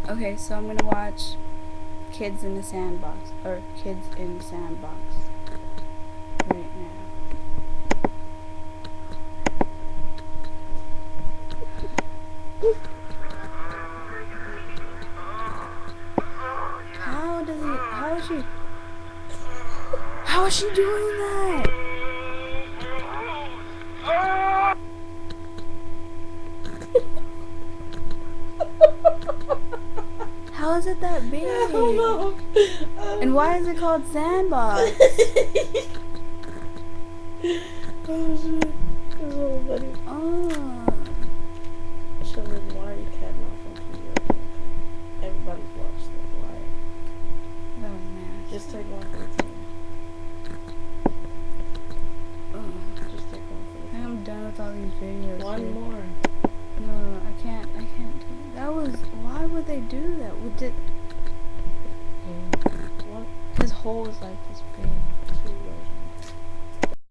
Okay, so I'm gonna watch Kids in the Sandbox, or Kids in the Sandbox right now. How is she doing that? How is it that big? I don't know. And why is it called Sandbox? Oh shit. Oh buddy. Oh. Children, why you cat off on TV? Everybody's watched it. Why? That was nasty. Just take one for the team. Just take one for the team. I'm done with all these videos. One dude. more. No, I can't do it. That was, why would they do that? What? His hole is like this big.